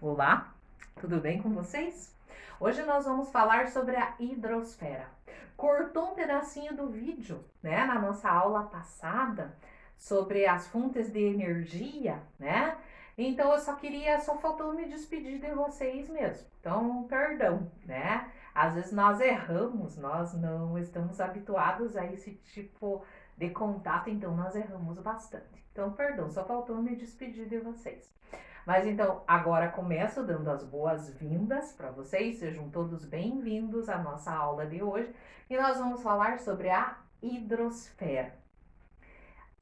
Olá, tudo bem com vocês? Hoje nós vamos falar sobre a hidrosfera. Cortou um pedacinho do vídeo, né, na nossa aula passada sobre as fontes de energia, né? Então só faltou me despedir de vocês mesmo. Então, perdão, né? Às vezes nós erramos, nós não estamos habituados a esse tipo de contato, então nós erramos bastante. Então, perdão, só faltou me despedir de vocês. Mas então, agora começo dando as boas-vindas para vocês, sejam todos bem-vindos à nossa aula de hoje e nós vamos falar sobre a hidrosfera.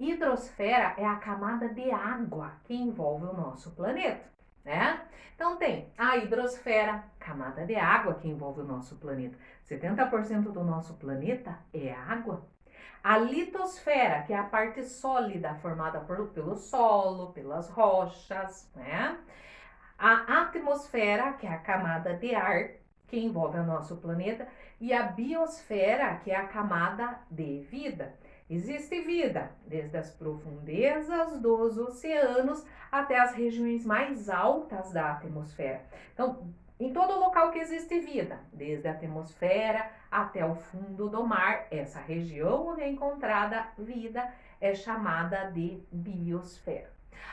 Hidrosfera é a camada de água que envolve o nosso planeta, né? Então tem a hidrosfera, camada de água que envolve o nosso planeta. 70% do nosso planeta é água. A litosfera, que é a parte sólida formada pelo solo, pelas rochas, né? A atmosfera, que é a camada de ar que envolve o nosso planeta, e a biosfera, que é a camada de vida. Existe vida desde as profundezas dos oceanos até as regiões mais altas da atmosfera. Então, em todo local que existe vida, desde a atmosfera até o fundo do mar, essa região onde é encontrada vida é chamada de biosfera.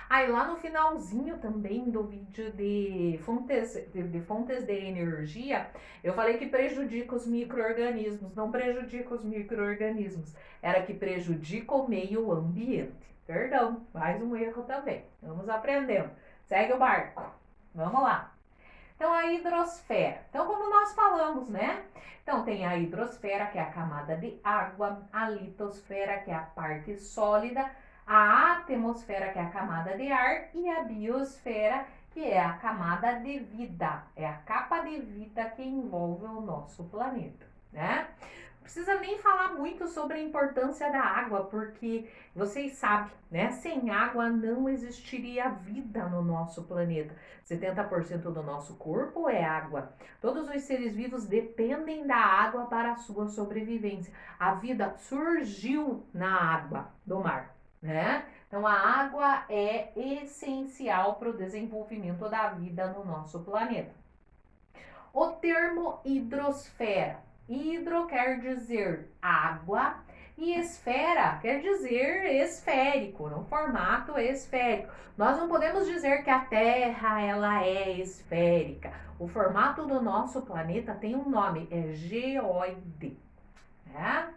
Aí lá no finalzinho também do vídeo de fontes de energia, eu falei que prejudica os micro-organismos, não prejudica os micro-organismos, era que prejudica o meio ambiente. Perdão, mais um erro também. Vamos aprendendo. Segue o barco. Vamos lá. Então, a hidrosfera. Então, como nós falamos, né? Então, tem a hidrosfera, que é a camada de água, a litosfera, que é a parte sólida, a atmosfera, que é a camada de ar, e a biosfera, que é a camada de vida, é a capa de vida que envolve o nosso planeta, né? Não precisa nem falar muito sobre a importância da água, porque vocês sabem, né? Sem água não existiria vida no nosso planeta. 70% do nosso corpo é água. Todos os seres vivos dependem da água para a sua sobrevivência. A vida surgiu na água do mar, né? Então a água é essencial para o desenvolvimento da vida no nosso planeta. O termo hidrosfera. Hidro quer dizer água e esfera quer dizer esférico, no formato esférico. Nós não podemos dizer que a Terra ela é esférica. O formato do nosso planeta tem um nome, é geóide, né?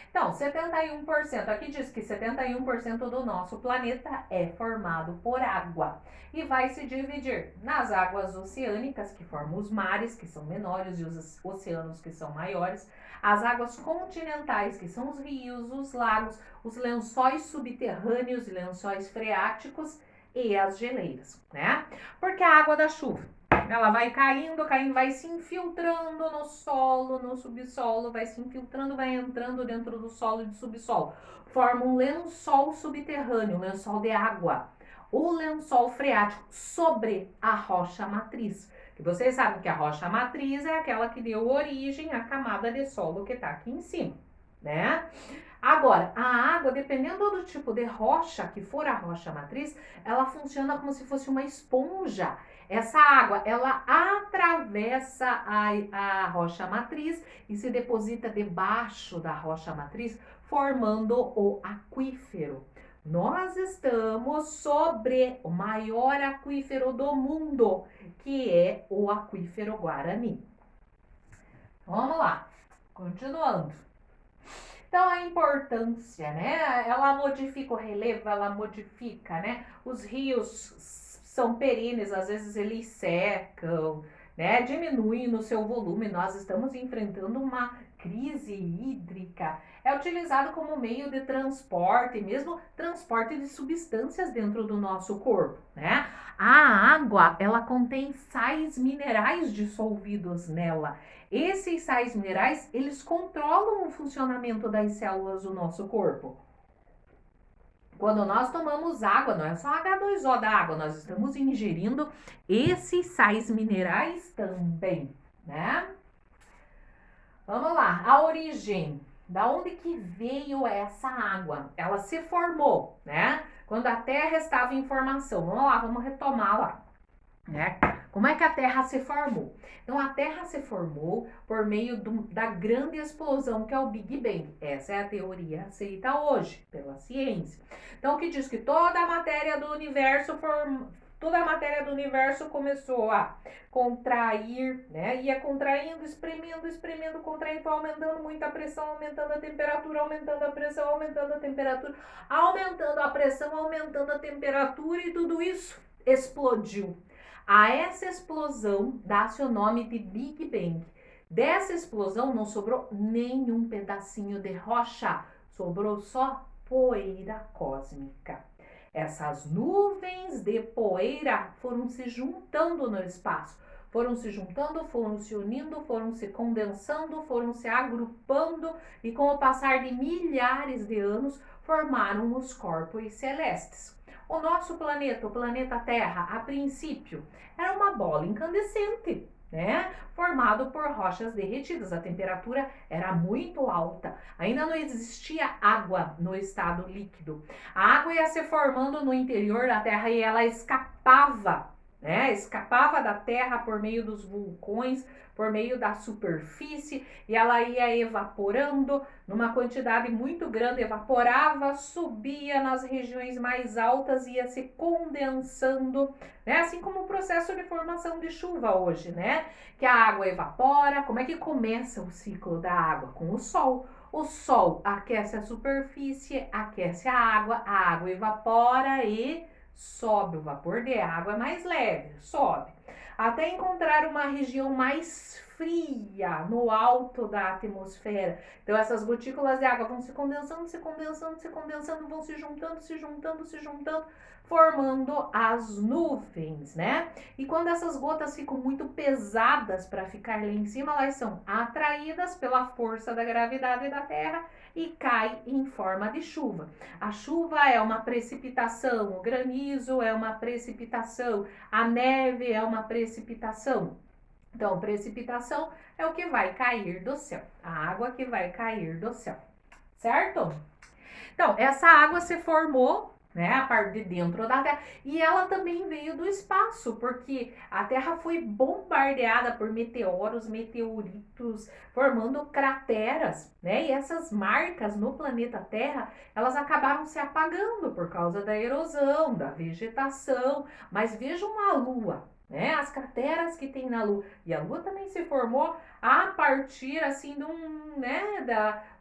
Então, 71%, aqui diz que 71% do nosso planeta é formado por água e vai se dividir nas águas oceânicas, que formam os mares, que são menores, e os oceanos, que são maiores, as águas continentais, que são os rios, os lagos, os lençóis subterrâneos e lençóis freáticos e as geleiras, né? Porque a água da chuva, ela vai caindo, vai se infiltrando no solo, no subsolo, vai se infiltrando, vai entrando dentro do solo e do subsolo. Forma um lençol subterrâneo, um lençol de água. O lençol freático sobre a rocha matriz. Que vocês sabem que a rocha matriz é aquela que deu origem à camada de solo que está aqui em cima, né? Agora, a água, dependendo do tipo de rocha que for a rocha matriz, ela funciona como se fosse uma esponja. Essa água, ela atravessa a rocha matriz e se deposita debaixo da rocha matriz, formando o aquífero. Nós estamos sobre o maior aquífero do mundo, que é o aquífero Guarani. Vamos lá, continuando. Então, a importância, né? Ela modifica o relevo, ela modifica, né? Os rios são perenes, às vezes eles secam, né? Diminuem no seu volume. Nós estamos enfrentando uma crise hídrica. É utilizado como meio de transporte, mesmo transporte de substâncias dentro do nosso corpo, né? A água, ela contém sais minerais dissolvidos nela. Esses sais minerais, eles controlam o funcionamento das células do nosso corpo. Quando nós tomamos água, não é só H2O da água, nós estamos ingerindo esses sais minerais também, né? Vamos lá, a origem. Da onde que veio essa água? Ela se formou, né? Quando a Terra estava em formação. Vamos lá, vamos retomar lá. né? Como é que a Terra se formou? Então, a Terra se formou por meio da grande explosão que é o Big Bang. Essa é a teoria aceita hoje pela ciência. Então, que diz que toda a matéria do universo começou a contrair, né? Ia contraindo, espremendo, contraindo, foi aumentando muito a pressão, aumentando a temperatura, aumentando a pressão, aumentando a temperatura, aumentando a pressão, aumentando a temperatura e tudo isso explodiu. A essa explosão dá-se o nome de Big Bang. Dessa explosão não sobrou nenhum pedacinho de rocha, sobrou só poeira cósmica. Essas nuvens de poeira foram se juntando no espaço, foram se juntando, foram se unindo, foram se condensando, foram se agrupando e com o passar de milhares de anos formaram os corpos celestes. O nosso planeta, o planeta Terra, a princípio, era uma bola incandescente, né? Formado por rochas derretidas. A temperatura era muito alta. Ainda não existia água no estado líquido. A água ia se formando no interior da Terra e ela escapava, né? Escapava da Terra por meio dos vulcões, por meio da superfície, e ela ia evaporando numa quantidade muito grande, evaporava, subia nas regiões mais altas, ia se condensando, né? Assim como o processo de formação de chuva hoje, né? Que a água evapora. Como é que começa o ciclo da água? Com o sol. O sol aquece a superfície, aquece a água evapora e sobe. O vapor de água é mais leve, sobe. Até encontrar uma região mais fria no alto da atmosfera. Então essas gotículas de água vão se condensando, vão se juntando, formando as nuvens, né? E quando essas gotas ficam muito pesadas para ficar lá em cima, elas são atraídas pela força da gravidade da Terra e caem em forma de chuva. A chuva é uma precipitação, o granizo é uma precipitação, a neve é uma precipitação. Então, precipitação é o que vai cair do céu, a água que vai cair do céu, certo? Então, essa água se formou, né, a parte de dentro da Terra, e ela também veio do espaço, porque a Terra foi bombardeada por meteoros, meteoritos, formando crateras, né? E essas marcas no planeta Terra, elas acabaram se apagando por causa da erosão, da vegetação. Mas vejam a Lua, né? As crateras que tem na Lua. E a Lua também se formou a partir assim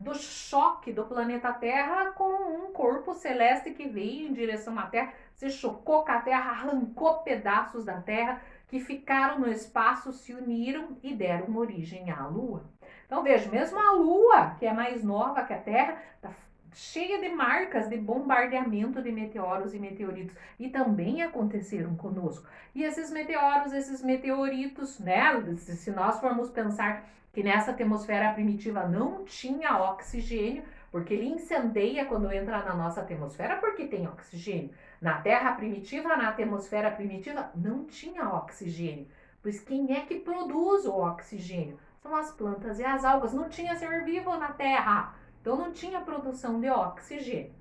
do choque do planeta Terra com um corpo celeste que veio em direção à Terra, se chocou com a Terra, arrancou pedaços da Terra que ficaram no espaço, se uniram e deram origem à Lua. Então veja, mesmo a Lua, que é mais nova que a Terra, está cheia de marcas de bombardeamento de meteoros e meteoritos, e também aconteceram conosco. E esses meteoros, esses meteoritos, né, se nós formos pensar que nessa atmosfera primitiva não tinha oxigênio, porque ele incendeia quando entra na nossa atmosfera, porque tem oxigênio. Na Terra primitiva, na atmosfera primitiva, não tinha oxigênio. Pois quem é que produz o oxigênio? São as plantas e as algas. Não tinha ser vivo na Terra. Então não tinha produção de oxigênio,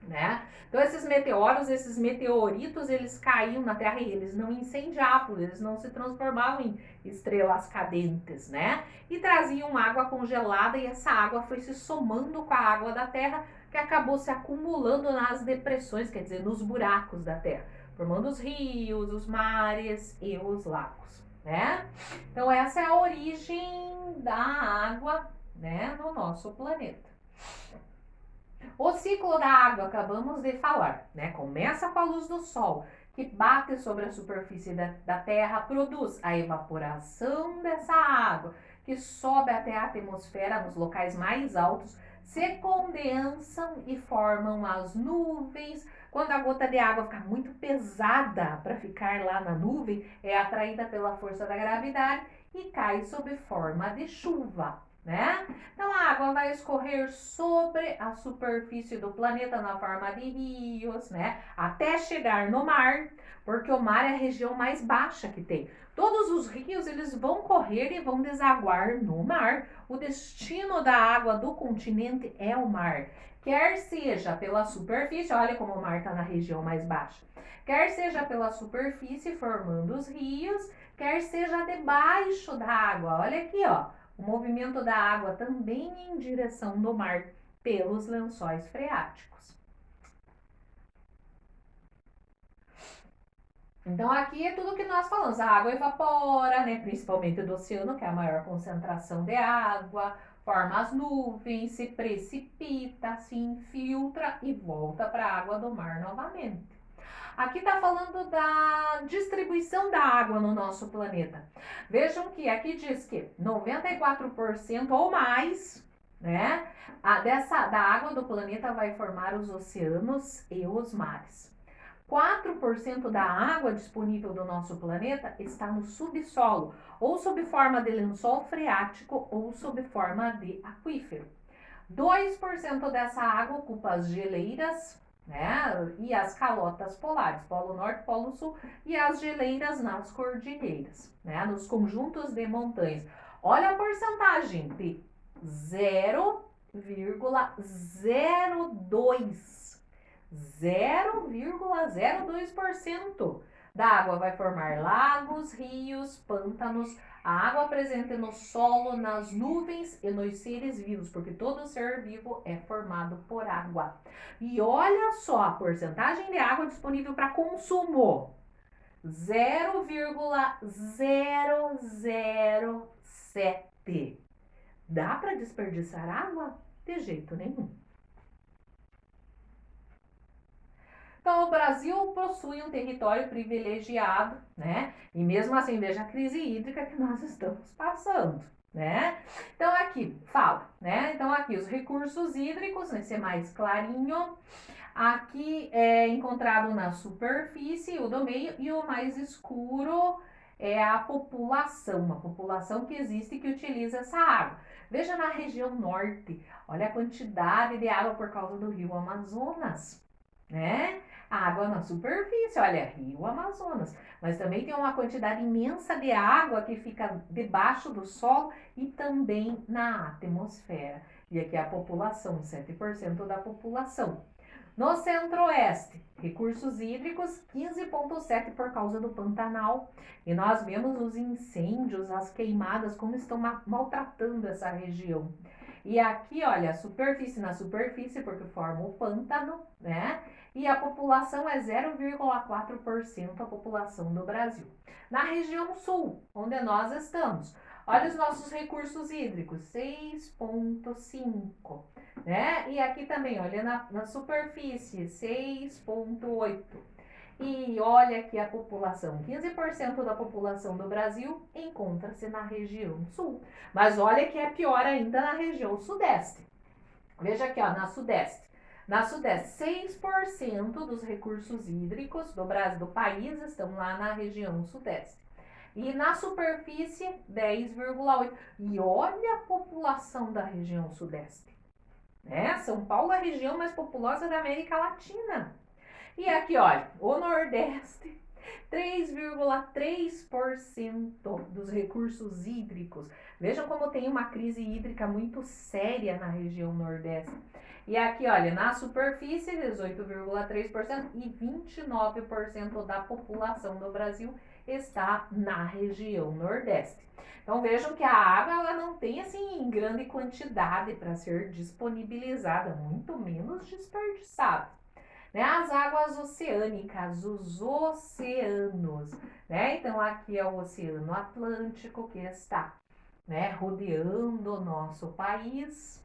né? Então esses meteoros, esses meteoritos, eles caíam na Terra e eles não incendiavam, eles não se transformavam em estrelas cadentes, né? E traziam água congelada e essa água foi se somando com a água da Terra, que acabou se acumulando nas depressões, quer dizer, nos buracos da Terra, formando os rios, os mares e os lagos, né? Então essa é a origem da água, né, no nosso planeta. O ciclo da água, acabamos de falar, né? Começa com a luz do sol, que bate sobre a superfície da Terra, produz a evaporação dessa água, que sobe até a atmosfera nos locais mais altos, se condensam e formam as nuvens. Quando a gota de água fica muito pesada para ficar lá na nuvem, é atraída pela força da gravidade e cai sob forma de chuva. né? Então a água vai escorrer sobre a superfície do planeta na forma de rios, né? Até chegar no mar, porque o mar é a região mais baixa que tem. Todos os rios eles vão correr e vão desaguar no mar. O destino da água do continente é o mar. Quer seja pela superfície, olha como o mar está na região mais baixa. Quer seja pela superfície, formando os rios, quer seja debaixo da água. Olha aqui, ó, o movimento da água também em direção do mar pelos lençóis freáticos. Então aqui é tudo que nós falamos, a água evapora, né, principalmente do oceano, que é a maior concentração de água, forma as nuvens, se precipita, se infiltra e volta para a água do mar novamente. Aqui está falando da distribuição da água no nosso planeta. Vejam que aqui diz que 94% ou mais, né, da água do planeta vai formar os oceanos e os mares. 4% da água disponível do nosso planeta está no subsolo, ou sob forma de lençol freático ou sob forma de aquífero. 2% dessa água ocupa as geleiras, né, e as calotas polares, Polo Norte, Polo Sul, e as geleiras nas cordilheiras, né, nos conjuntos de montanhas. Olha a porcentagem de 0,02% da água vai formar lagos, rios, pântanos, a água presente no solo, nas nuvens e nos seres vivos, porque todo ser vivo é formado por água. E olha só a porcentagem de água disponível para consumo: 0,007. Dá para desperdiçar água? De jeito nenhum. Então, o Brasil possui um território privilegiado, né? E mesmo assim, veja a crise hídrica que nós estamos passando, né? Então, aqui, fala, né? Então, aqui, os recursos hídricos, nesse mais clarinho. Aqui é encontrado na superfície, o do meio, e o mais escuro é a população que existe que utiliza essa água. Veja na região norte, olha a quantidade de água por causa do rio Amazonas, né? Água na superfície, olha, rio Amazonas. Mas também tem uma quantidade imensa de água que fica debaixo do solo e também na atmosfera. E aqui a população, 7% da população. No centro-oeste, recursos hídricos, 15,7% por causa do Pantanal. E nós vemos os incêndios, as queimadas, como estão maltratando essa região. E aqui, olha, na superfície, porque forma o pântano, né? E a população é 0,4% a população do Brasil. Na região sul, onde nós estamos, olha os nossos recursos hídricos, 6,5%, né? E aqui também, olha na superfície, 6,8%. E olha aqui a população, 15% da população do Brasil encontra-se na região sul. Mas olha que é pior ainda na região sudeste. Veja aqui, ó, na sudeste. Na sudeste, 6% dos recursos hídricos do Brasil, do país, estão lá na região sudeste. E na superfície, 10,8%. E olha a população da região sudeste. Né? São Paulo é a região mais populosa da América Latina. E aqui, olha, o Nordeste, 3,3% dos recursos hídricos. Vejam como tem uma crise hídrica muito séria na região Nordeste. E aqui, olha, na superfície, 18,3% e 29% da população do Brasil está na região Nordeste. Então vejam que a água ela não tem assim em grande quantidade para ser disponibilizada, muito menos desperdiçada. Né? As águas oceânicas, os oceanos, né? Então aqui é o Oceano Atlântico que está, né, rodeando o nosso país.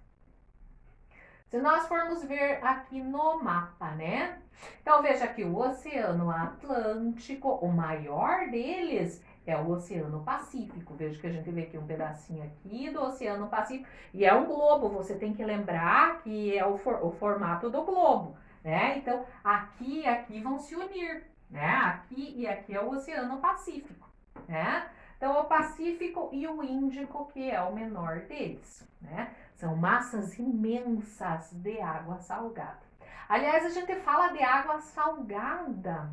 Se nós formos ver aqui no mapa, né? Então veja aqui o Oceano Atlântico, o maior deles é o Oceano Pacífico. Veja que a gente vê aqui um pedacinho aqui do Oceano Pacífico e é um globo. Você tem que lembrar que é o formato do globo, né? Então aqui e aqui vão se unir, né? Aqui e aqui é o Oceano Pacífico, né? Então, o Pacífico e o Índico, que é o menor deles, né? São massas imensas de água salgada. Aliás, a gente fala de água salgada,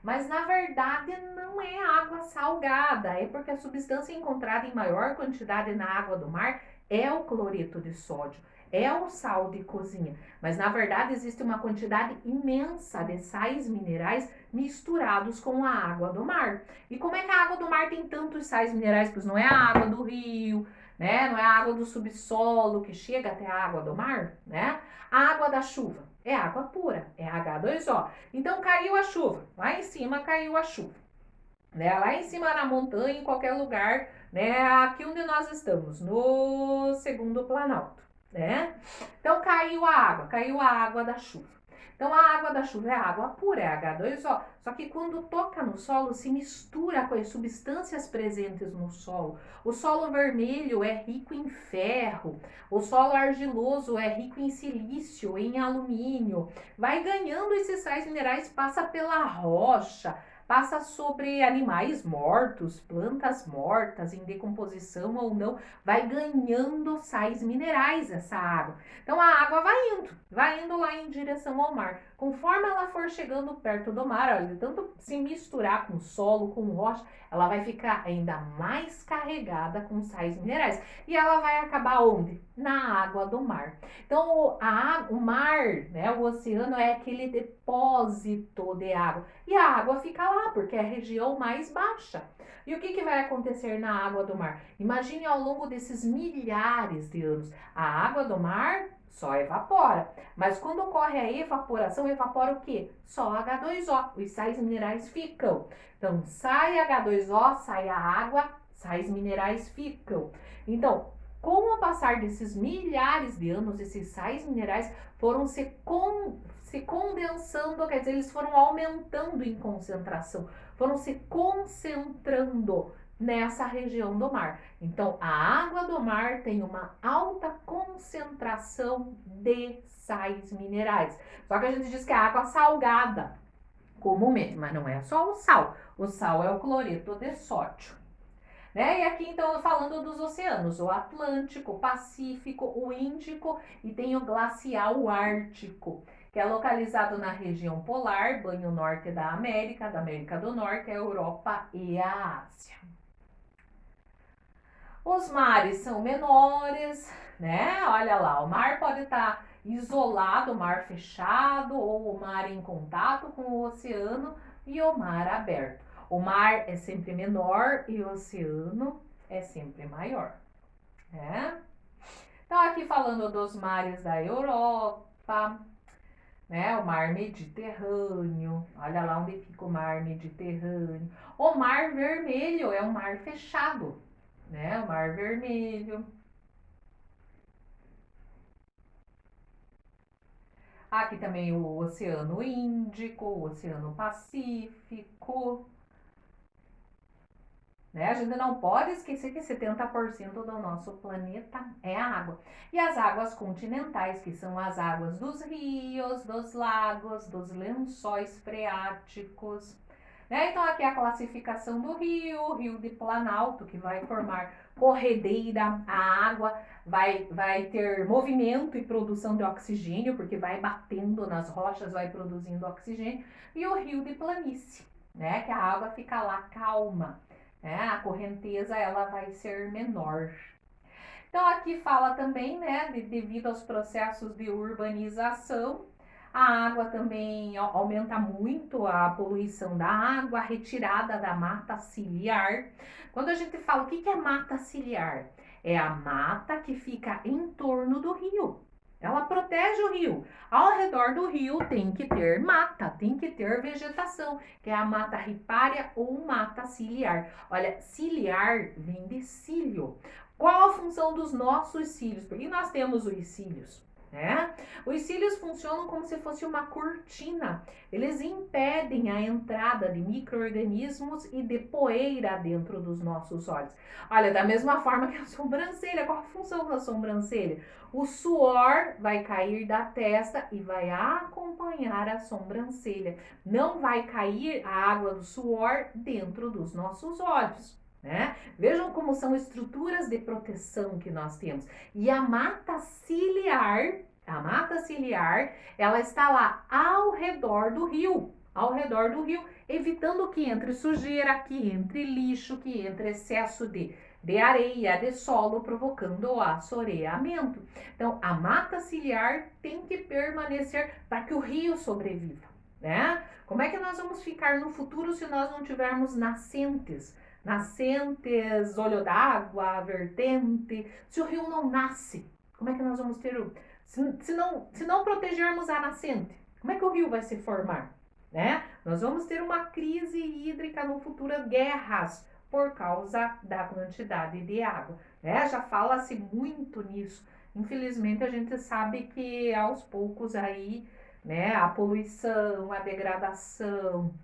mas na verdade não é água salgada, é porque a substância encontrada em maior quantidade na água do mar é o cloreto de sódio, é o sal de cozinha, mas na verdade existe uma quantidade imensa de sais minerais misturados com a água do mar. E como é que a água do mar tem tantos sais minerais? Pois não é a água do rio, né? Não é a água do subsolo que chega até a água do mar, né? A água da chuva é água pura, é H2O. Então caiu a chuva, lá em cima caiu a chuva, né? Lá em cima na montanha, em qualquer lugar, né? Aqui onde nós estamos, no segundo Planalto, né? Então caiu a água da chuva. Então a água da chuva é água pura, é H2O. Só que quando toca no solo, se mistura com as substâncias presentes no solo. O solo vermelho é rico em ferro, o solo argiloso é rico em silício, em alumínio. Vai ganhando esses sais minerais, passa pela rocha, passa sobre animais mortos, plantas mortas, em decomposição ou não, vai ganhando sais minerais essa água. Então a água vai indo lá em direção ao mar. Conforme ela for chegando perto do mar, olha, tanto se misturar com solo, com rocha, ela vai ficar ainda mais carregada com sais minerais. E ela vai acabar onde? Na água do mar. Então o mar, né, o oceano é aquele depósito de água. E a água fica lá, porque é a região mais baixa. E o que vai acontecer na água do mar? Imagine ao longo desses milhares de anos, a água do mar só evapora. Mas quando ocorre a evaporação, evapora o quê? Só H2O. Os sais minerais ficam. Então, sai H2O, sai a água, sais minerais ficam. Então, com o passar desses milhares de anos, esses sais minerais foram se condensando, quer dizer, eles foram aumentando em concentração, foram se concentrando nessa região do mar. Então, a água do mar tem uma alta concentração de sais minerais. Só que a gente diz que é água salgada, comumente, mas não é só o sal é o cloreto de sódio. Né? E aqui então falando dos oceanos, o Atlântico, o Pacífico, o Índico e tem o glacial Ártico, que é localizado na região polar, banho norte da América do Norte, a Europa e a Ásia. Os mares são menores, né? Olha lá, o mar pode estar isolado, o mar fechado ou o mar em contato com o oceano e o mar aberto. O mar é sempre menor e o oceano é sempre maior, né? Então, aqui falando dos mares da Europa, né? O mar Mediterrâneo, olha lá onde fica o mar Mediterrâneo. O mar Vermelho é um mar fechado, né? O mar Vermelho. Aqui também o Oceano Índico, o Oceano Pacífico. Né? A gente não pode esquecer que 70% do nosso planeta é água. E as águas continentais, que são as águas dos rios, dos lagos, dos lençóis freáticos. Né? Então, aqui é a classificação do rio de Planalto, que vai formar corredeira, a água vai ter movimento e produção de oxigênio, porque vai batendo nas rochas, vai produzindo oxigênio. E o rio de planície, né? Que a água fica lá calma. A correnteza ela vai ser menor. Então aqui fala também, né, devido aos processos de urbanização, a água também aumenta muito a poluição da água, a retirada da mata ciliar. Quando a gente fala o que é mata ciliar, é a mata que fica em torno do rio. Ela protege o rio. Ao redor do rio tem que ter mata, tem que ter vegetação, que é a mata ripária ou mata ciliar. Olha, ciliar vem de cílio. Qual a função dos nossos cílios? Porque nós temos os cílios, né? Os cílios funcionam como se fosse uma cortina. Eles impedem a entrada de micro-organismos e de poeira dentro dos nossos olhos. Olha, da mesma forma que a sobrancelha, qual a função da sobrancelha? O suor vai cair da testa e vai acompanhar a sobrancelha. Não vai cair a água do suor dentro dos nossos olhos. né? Vejam como são estruturas de proteção que nós temos. E a mata ciliar, ela está lá ao redor do rio, evitando que entre sujeira, que entre lixo, que entre excesso de areia, de solo, provocando o assoreamento. Então, a mata ciliar tem que permanecer para que o rio sobreviva, né? Como é que nós vamos ficar no futuro se nós não tivermos nascentes? Nascentes, olho d'água, vertente. Se o rio não nasce, como é que nós vamos ter o... Se não protegermos a nascente, como é que o rio vai se formar? Né? Nós vamos ter uma crise hídrica no futuro, guerras por causa da quantidade de água. Né? Já fala-se muito nisso. Infelizmente a gente sabe que aos poucos aí, né, a poluição, a degradação,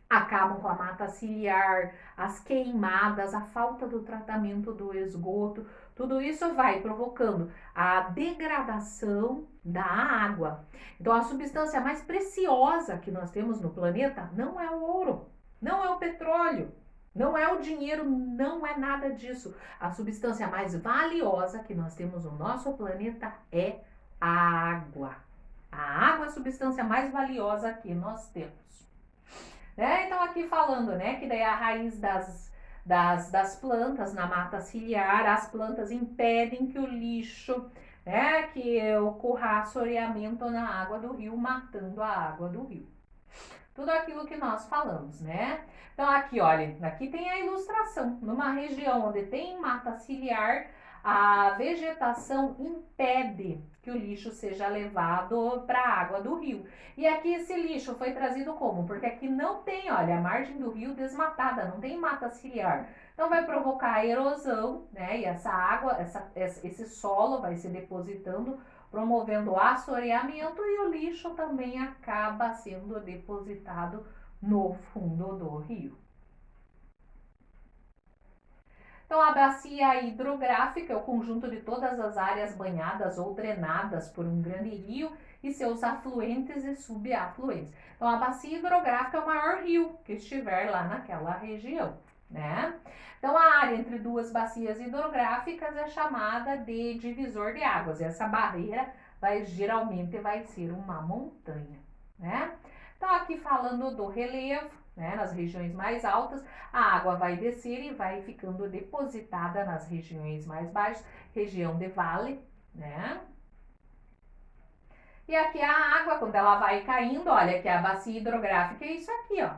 acabam com a mata ciliar, as queimadas, a falta do tratamento do esgoto, tudo isso vai provocando a degradação da água. Então, a substância mais preciosa que nós temos no planeta não é o ouro, não é o petróleo, não é o dinheiro, não é nada disso. A substância mais valiosa que nós temos no nosso planeta é a água. A água é a substância mais valiosa que nós temos. Né? Então aqui falando, né, que daí a raiz das plantas na mata ciliar, as plantas impedem que o lixo, né, que ocorra assoreamento na água do rio, matando a água do rio. Tudo aquilo que nós falamos, né? Então aqui, olha, aqui tem a ilustração. Numa região onde tem mata ciliar, a vegetação impede que o lixo seja levado para a água do rio. E aqui esse lixo foi trazido como? Porque aqui não tem, olha, a margem do rio desmatada, não tem mata ciliar. Então vai provocar erosão, né? E essa água, esse solo vai se depositando, promovendo o assoreamento, e o lixo também acaba sendo depositado no fundo do rio. Então, a bacia hidrográfica é o conjunto de todas as áreas banhadas ou drenadas por um grande rio e seus afluentes e subafluentes. Então, a bacia hidrográfica é o maior rio que estiver lá naquela região, né? Então, a área entre duas bacias hidrográficas é chamada de divisor de águas. E essa barreira geralmente vai ser uma montanha, né? Então, aqui falando do relevo, né, nas regiões mais altas, a água vai descer e vai ficando depositada nas regiões mais baixas, região de vale, né? E aqui a água, quando ela vai caindo, olha que a bacia hidrográfica é isso aqui, ó,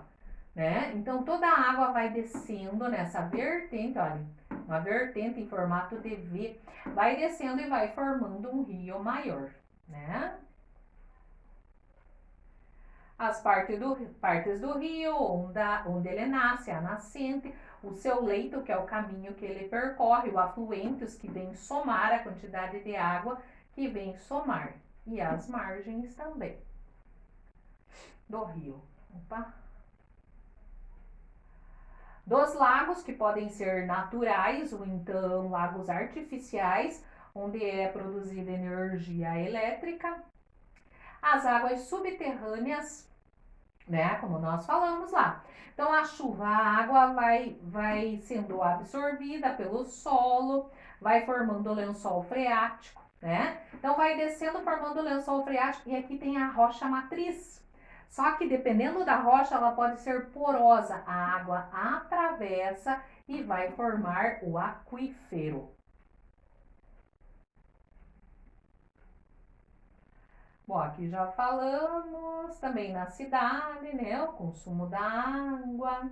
né? Então toda a água vai descendo nessa vertente, olha, uma vertente em formato de V, vai descendo e vai formando um rio maior, né? As partes do rio, onde ele nasce, a nascente, o seu leito, que é o caminho que ele percorre, o afluente, os que vêm somar a quantidade de água que vem somar, e as margens também do rio. Opa. Dos lagos, que podem ser naturais ou então lagos artificiais, onde é produzida energia elétrica. As águas subterrâneas, né? Como nós falamos lá. Então a chuva, a água vai sendo absorvida pelo solo, vai formando o lençol freático, né? Então vai descendo formando o lençol freático, e aqui tem a rocha matriz. Só que dependendo da rocha, ela pode ser porosa. A água atravessa e vai formar o aquífero. Bom, aqui já falamos também na cidade, né? O consumo da água.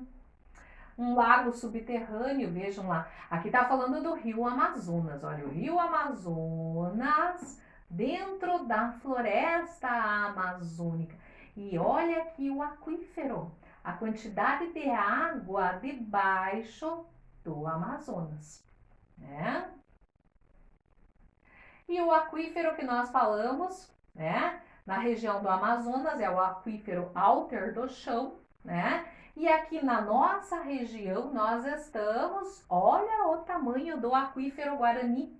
Um lago subterrâneo, vejam lá. Aqui tá falando do rio Amazonas. Olha, o rio Amazonas dentro da floresta amazônica. E olha aqui o aquífero, a quantidade de água debaixo do Amazonas, né? E o aquífero que nós falamos, né? Na região do Amazonas é o aquífero Alter do Chão, né? E aqui na nossa região nós estamos, olha o tamanho do aquífero Guarani.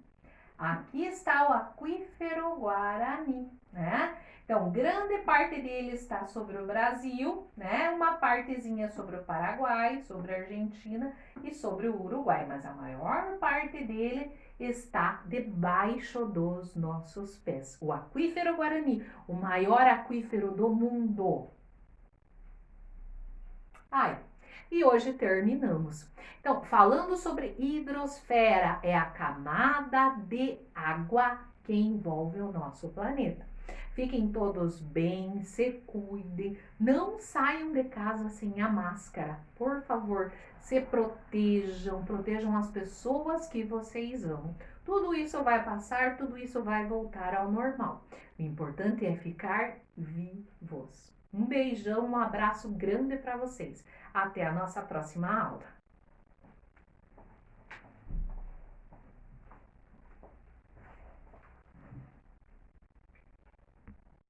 Aqui está o aquífero Guarani, né? Então, grande parte dele está sobre o Brasil, né? Uma partezinha sobre o Paraguai, sobre a Argentina e sobre o Uruguai, mas a maior parte dele está debaixo dos nossos pés. O aquífero Guarani, o maior aquífero do mundo. Ai, e hoje terminamos. Então, falando sobre hidrosfera, é a camada de água que envolve o nosso planeta. Fiquem todos bem, se cuidem, não saiam de casa sem a máscara, por favor, se protejam, protejam as pessoas que vocês amam. Tudo isso vai passar, tudo isso vai voltar ao normal. O importante é ficar vivos. Um beijão, um abraço grande para vocês. Até a nossa próxima aula.